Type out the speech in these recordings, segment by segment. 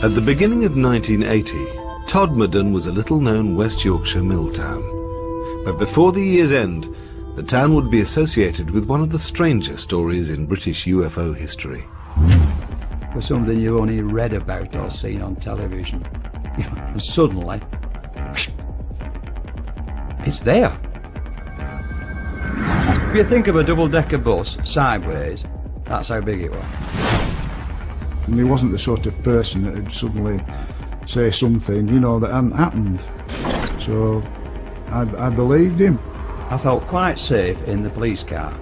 At the beginning of 1980, Todmorden was a little-known West Yorkshire mill town. But before the year's end, the town would be associated with one of the stranger stories in British UFO history. It was something you only read about or seen on television. And suddenly, it's there. If you think of a double-decker bus sideways, that's how big it was. And he wasn't the sort of person that would suddenly say something, you know, that hadn't happened. So I believed him. I felt quite safe in the police car.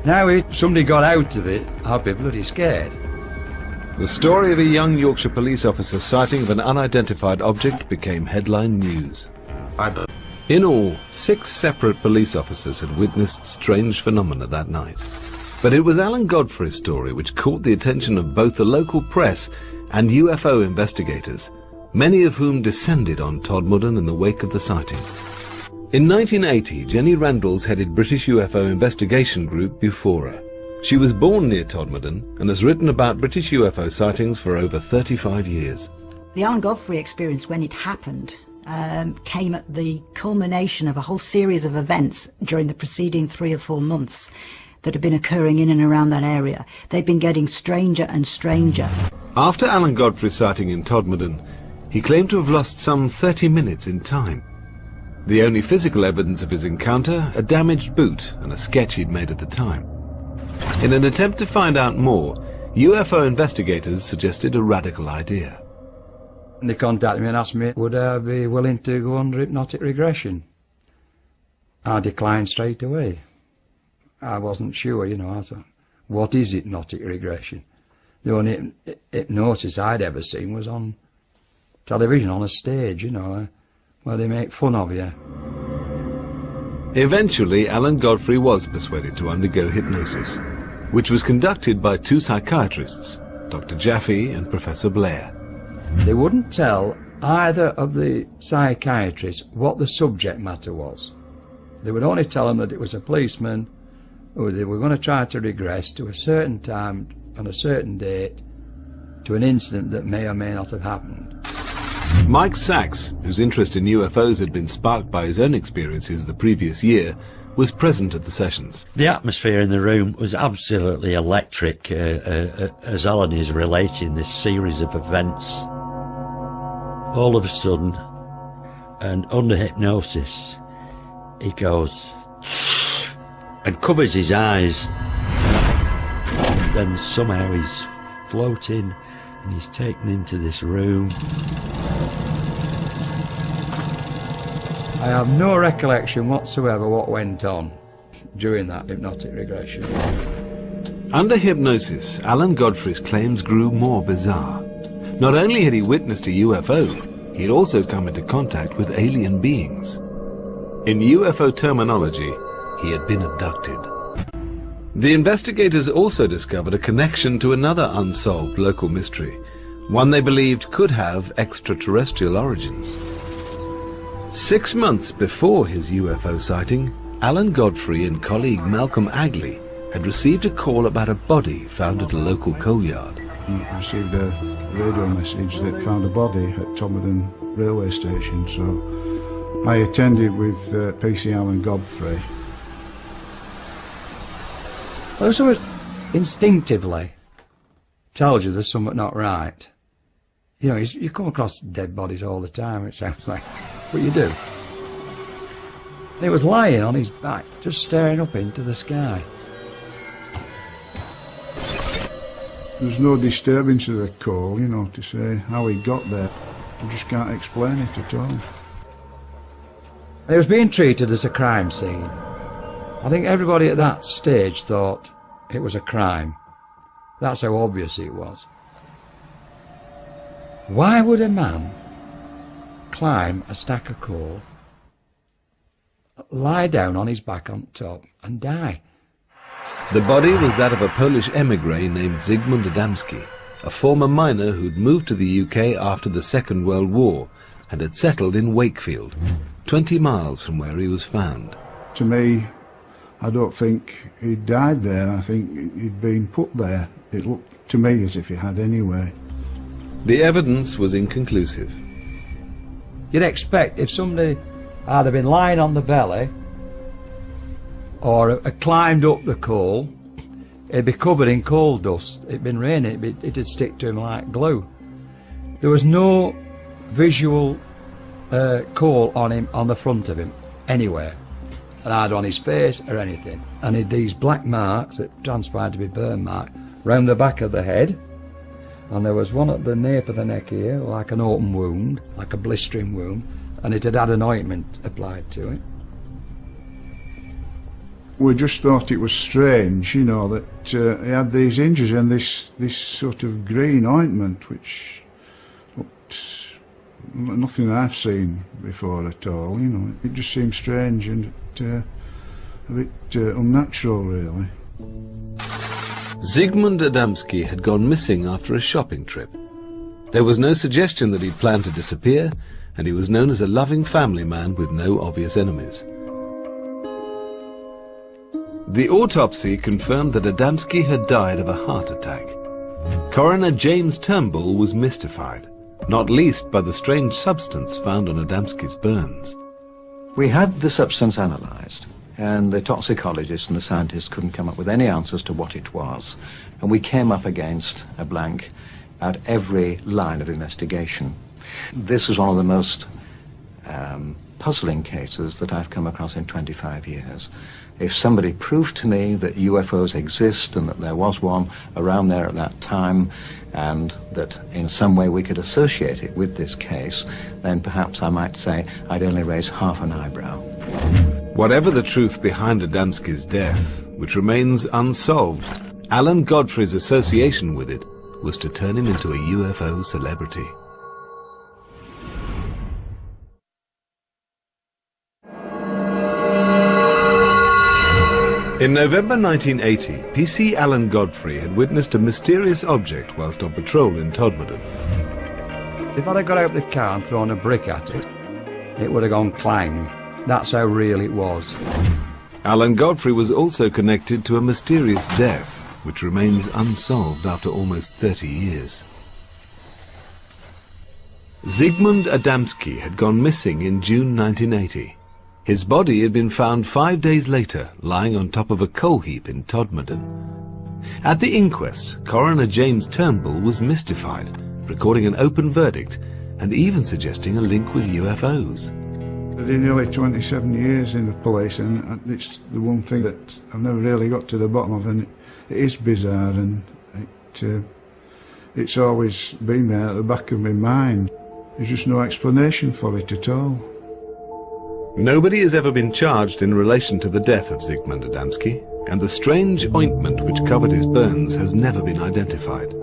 Now if somebody got out of it, I'd be bloody scared. The story of a young Yorkshire police officer's sighting of an unidentified object became headline news. In all, 6 separate police officers had witnessed strange phenomena that night. But it was Alan Godfrey's story which caught the attention of both the local press and UFO investigators, many of whom descended on Todmorden in the wake of the sighting. In 1980, Jenny Randalls headed British UFO investigation group Bufora. She was born near Todmorden and has written about British UFO sightings for over 35 years. The Alan Godfrey experience, when it happened, came at the culmination of a whole series of events during the preceding 3 or 4 months that had been occurring in and around that area. They'd been getting stranger and stranger. After Alan Godfrey's sighting in Todmorden, he claimed to have lost some 30 minutes in time. The only physical evidence of his encounter, a damaged boot and a sketch he'd made at the time. In an attempt to find out more, UFO investigators suggested a radical idea. They contacted me and asked me, would I be willing to go under hypnotic regression? I declined straight away. I wasn't sure, you know. I thought, what is hypnotic regression? The only hypnosis I'd ever seen was on television, on a stage, you know, where they make fun of you. Eventually, Alan Godfrey was persuaded to undergo hypnosis, which was conducted by 2 psychiatrists, Dr. Jaffe and Professor Blair. They wouldn't tell either of the psychiatrists what the subject matter was. They would only tell them that it was a policeman who they were going to try to regress to a certain time on a certain date to an incident that may or may not have happened. Mike Sachs, whose interest in UFOs had been sparked by his own experiences the previous year, was present at the sessions. The atmosphere in the room was absolutely electric as Alan is relating this series of events. All of a sudden, and under hypnosis, he goes and covers his eyes. Then somehow he's floating and he's taken into this room. I have no recollection whatsoever what went on during that hypnotic regression. Under hypnosis, Alan Godfrey's claims grew more bizarre. Not only had he witnessed a UFO, he had also come into contact with alien beings. In UFO terminology, he had been abducted. The investigators also discovered a connection to another unsolved local mystery, one they believed could have extraterrestrial origins. 6 months before his UFO sighting, Alan Godfrey and colleague Malcolm Agley had received a call about a body found at a local coal yard. I received a radio message that found a body at Todmorden railway station, so I attended with PC Alan Godfrey. Well, someone instinctively tells you there's something not right. You know, you come across dead bodies all the time, it sounds like, but you do. And he was lying on his back, just staring up into the sky. There's no disturbance of the call, you know, to say how he got there. You just can't explain it at all. And it was being treated as a crime scene. I think everybody at that stage thought it was a crime. That's how obvious it was. Why would a man climb a stack of coal, lie down on his back on top and die? The body was that of a Polish émigré named Zygmunt Adamski, a former miner who'd moved to the UK after the Second World War and had settled in Wakefield, 20 miles from where he was found. To me, I don't think he'd died there. I think he'd been put there. It looked to me as if he had anyway. The evidence was inconclusive. You'd expect if somebody had been lying on the belly or had climbed up the coal, it'd be covered in coal dust. It'd been raining, it'd stick to him like glue. There was no visual coal on him, on the front of him, anywhere, either on his face or anything. And he had these black marks that transpired to be burn marks round the back of the head, and there was one at the nape of the neck here, like an open wound, like a blistering wound, and it had had an ointment applied to it. We just thought it was strange, you know, that he had these injuries and this sort of green ointment, which looked nothing I've seen before at all, you know. It just seemed strange and a bit unnatural, really. Zygmunt Adamski had gone missing after a shopping trip. There was no suggestion that he'd planned to disappear, and he was known as a loving family man with no obvious enemies. The autopsy confirmed that Adamski had died of a heart attack. Coroner James Turnbull was mystified, not least by the strange substance found on Adamski's burns. We had the substance analysed, and the toxicologists and the scientists couldn't come up with any answers to what it was. And we came up against a blank at every line of investigation. This is one of the most puzzling cases that I've come across in 25 years. If somebody proved to me that UFOs exist and that there was one around there at that time, and that in some way we could associate it with this case, then perhaps I might say I'd only raise half an eyebrow. Whatever the truth behind Adamski's death, which remains unsolved, Alan Godfrey's association with it was to turn him into a UFO celebrity. In November 1980, PC Alan Godfrey had witnessed a mysterious object whilst on patrol in Todmorden. If I'd have got out of the car and thrown a brick at it, it would have gone clang. That's how real it was. Alan Godfrey was also connected to a mysterious death, which remains unsolved after almost 30 years. Zygmunt Adamski had gone missing in June 1980. His body had been found 5 days later, lying on top of a coal heap in Todmorden. At the inquest, Coroner James Turnbull was mystified, recording an open verdict and even suggesting a link with UFOs. I did nearly 27 years in the police, and it's the one thing that I've never really got to the bottom of, and it is bizarre, and it's always been there at the back of my mind. There's just no explanation for it at all. Nobody has ever been charged in relation to the death of Zygmunt Adamski, and the strange ointment which covered his burns has never been identified.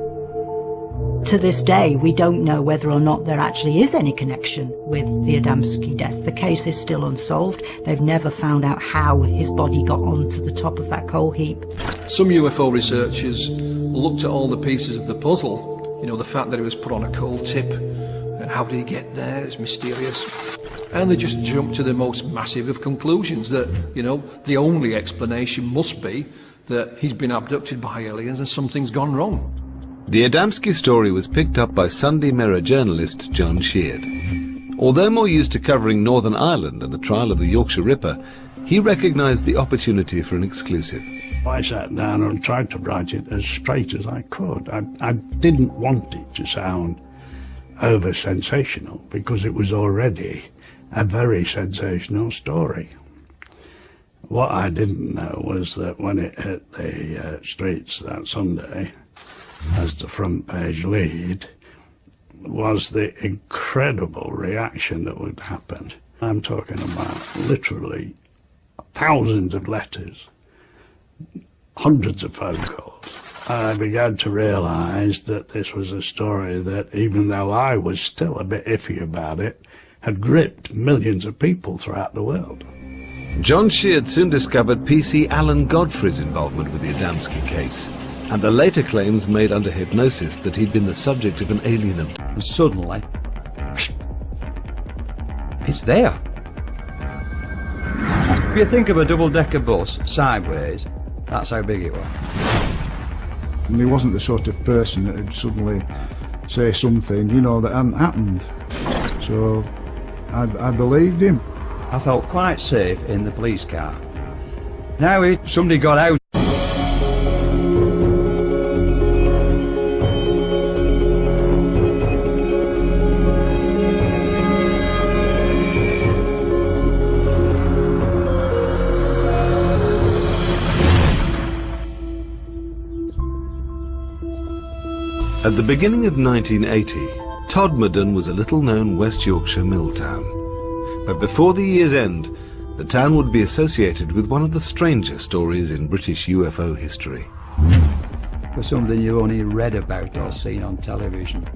To this day, we don't know whether or not there actually is any connection with the Adamski death. The case is still unsolved. They've never found out how his body got onto the top of that coal heap. Some UFO researchers looked at all the pieces of the puzzle. You know, the fact that it was put on a coal tip, and how did he get there? It's mysterious. And they just jumped to the most massive of conclusions, that, you know, the only explanation must be that he's been abducted by aliens and something's gone wrong. The Adamski story was picked up by Sunday Mirror journalist John Sheard. Although more used to covering Northern Ireland and the trial of the Yorkshire Ripper, he recognised the opportunity for an exclusive. I sat down and tried to write it as straight as I could. I didn't want it to sound over-sensational, because it was already a very sensational story. What I didn't know was that when it hit the streets that Sunday, as the front page lead, was the incredible reaction that would happen. I'm talking about literally thousands of letters, hundreds of phone calls. I began to realise that this was a story that, even though I was still a bit iffy about it, had gripped millions of people throughout the world. John Sheard soon discovered PC Alan Godfrey's involvement with the Adamski case, and the later claims made under hypnosis that he'd been the subject of an alien abduction. And suddenly, it's there. If you think of a double-decker bus sideways, that's how big it was. And he wasn't the sort of person that would suddenly say something, you know, that hadn't happened. So I believed him. I felt quite safe in the police car. Now if somebody got out. At the beginning of 1980, Todmorden was a little-known West Yorkshire mill town. But before the year's end, the town would be associated with one of the stranger stories in British UFO history. For something you only read about or seen on television.